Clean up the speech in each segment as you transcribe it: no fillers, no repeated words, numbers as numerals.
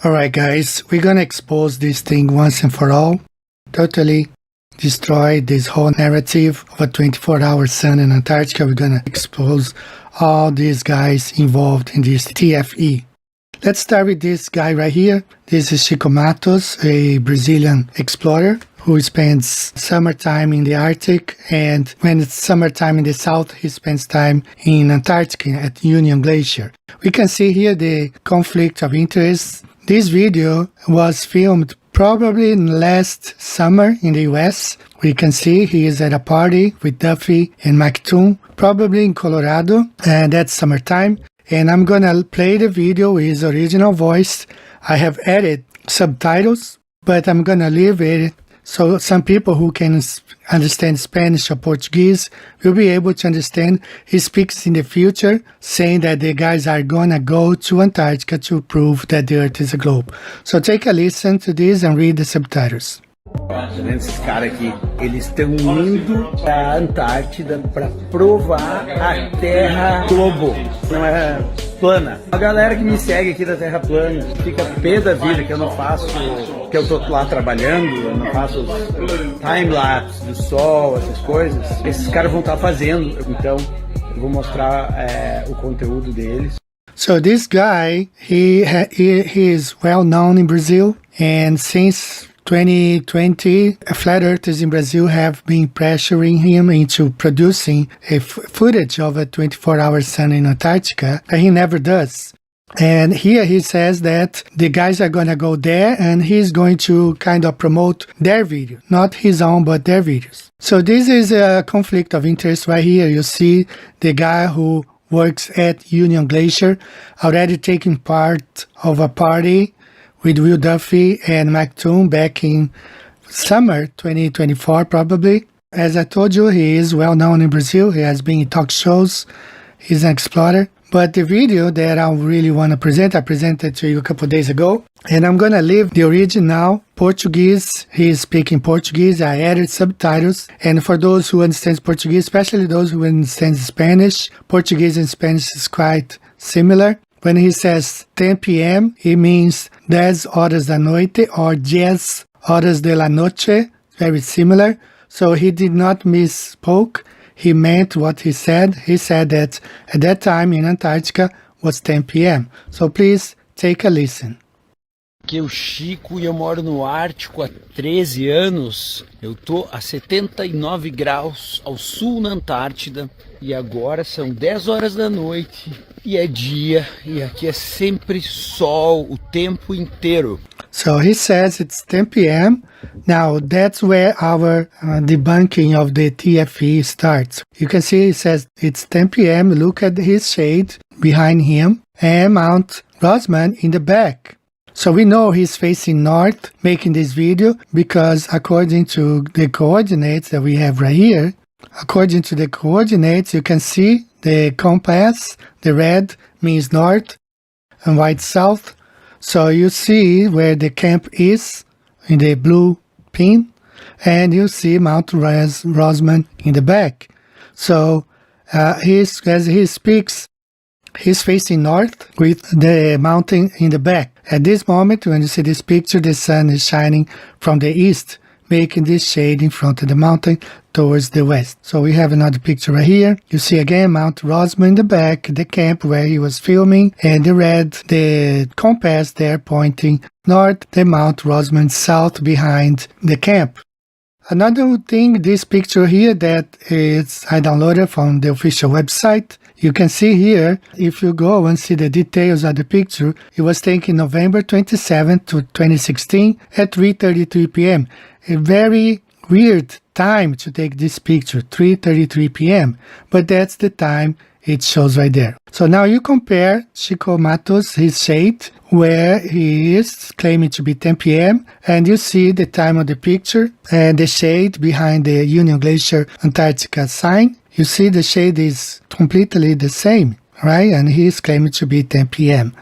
Alright guys, we're gonna expose this thing once and for all. Totally destroy this whole narrative of a 24-hour sun in Antarctica. We're gonna expose all these guys involved in this TFE. Let's start with this guy right here. This is Chico Matos, a Brazilian explorer who spends summertime in the Arctic, and when it's summertime in the south, he spends time in Antarctica at Union Glacier. We can see here the conflict of interest. This video was filmed probably last summer in the US. We can see he is at a party with Duffy and McToon, probably in Colorado, and that's summertime. And I'm gonna play the video with his original voice. I have added subtitles, but I'm gonna leave it so some people who can understand Spanish or Portuguese will be able to understand. He speaks in the future, saying that the guys are gonna go to Antarctica to prove that the Earth is a globe. So take a listen to this and read the subtitles. Tá vendo esses caras aqui? Eles estão indo pra Antártida para provar a Terra globo, não é plana. A galera que me segue aqui da Terra plana fica pé da vida que eu não faço, que eu tô lá trabalhando, eu não faço time-lapse do sol, essas coisas. Esses caras vão estar fazendo, então eu vou mostrar o conteúdo deles. So this guy, he is well known in Brazil, and since 2020, flat earthers in Brazil have been pressuring him into producing a footage of a 24-hour sun in Antarctica, and he never does. And here he says that the guys are going to go there and he's going to kind of promote their video, not his own, but their videos. So this is a conflict of interest right here. You see the guy who works at Union Glacier already taking part of a party with Will Duffy and McToon back in summer 2024 probably. As I told you, he is well known in Brazil. He has been in talk shows. He's an explorer. But the video that I really want to present, I presented to you a couple of days ago. And I'm going to leave the original Portuguese. He is speaking Portuguese. I added subtitles. And for those who understand Portuguese, especially those who understand Spanish, Portuguese and Spanish is quite similar. When he says 10 p.m., he means 10 horas da noite or 10 horas de la noche, very similar. So he did not misspoke. He meant what he said. He said that at that time in Antarctica was 10 p.m. So please take a listen. Aqui é o Chico e eu moro no Ártico há 13 anos. Eu tô a 79 graus ao sul na Antártida e agora são 10 horas da noite e é dia e aqui é sempre sol o tempo inteiro. So he says it's 10 p.m. Now that's where our debunking of the TFE starts. You can see he says it's 10 p.m. Look at his shade behind him and Mount Rossman in the back. So we know he's facing north making this video because according to the coordinates that we have right here, according to the coordinates, you can see the compass. The red means north and white south. So you see where the camp is in the blue pin, and you see Mount Rossman in the back. So as he speaks, he's facing north with the mountain in the back. At this moment, when you see this picture, the sun is shining from the east, making this shade in front of the mountain towards the west. So we have another picture right here. You see again Mount Rossman in the back, the camp where he was filming, and the red, the compass there pointing north, the Mount Rossman south behind the camp. Another thing, this picture here that I downloaded from the official website. You can see here, if you go and see the details of the picture, it was taken November 27, 2016 at 3:33 p.m. A very weird time to take this picture, 3:33 p.m. But that's the time it shows right there. So now you compare Chico Matos, his shade, where he is claiming to be 10 p.m. and you see the time of the picture and the shade behind the Union Glacier Antarctica sign. You see the shade is completely the same, right? And he is claiming to be 10 p.m.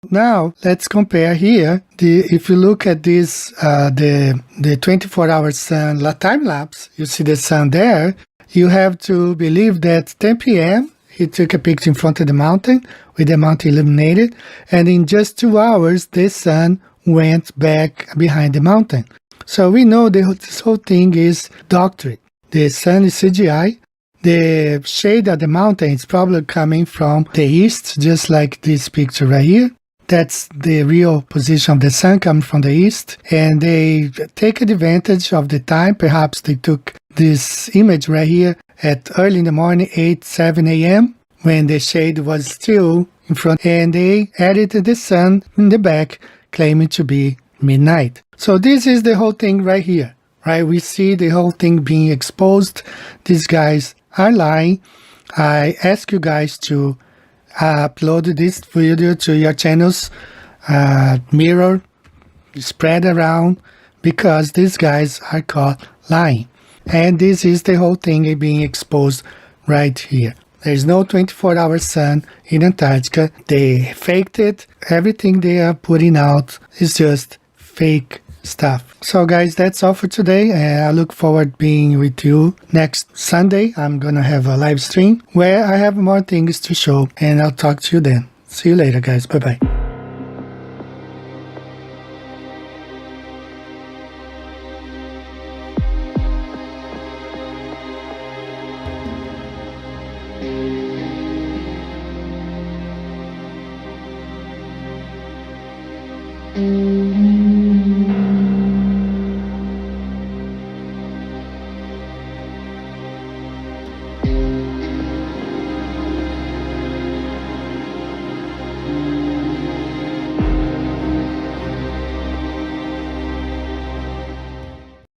Now let's compare here. If you look at this, the 24-hour sun time lapse, you see the sun there. You have to believe that 10 p.m. he took a picture in front of the mountain with the mountain illuminated, and in just 2 hours, the sun went back behind the mountain. So we know this whole thing is doctored. The sun is CGI. The shade of the mountain is probably coming from the east, just like this picture right here. That's the real position of the sun coming from the east. And they take advantage of the time. Perhaps they took this image right here at early in the morning, 7 a.m., when the shade was still in front. And they edited the sun in the back, claiming to be midnight. So this is the whole thing right here, right? We see the whole thing being exposed. These guys are lying. I ask you guys to upload this video to your channels, mirror, spread around, because these guys are caught lying. And this is the whole thing being exposed right here. There's no 24-hour sun in Antarctica. They faked it. Everything they are putting out is just fake stuff. So guys, that's all for today. I look forward being with you next Sunday. I'm gonna have a live stream where I have more things to show, and I'll talk to you then. See you later, guys. Bye bye. Mm-hmm.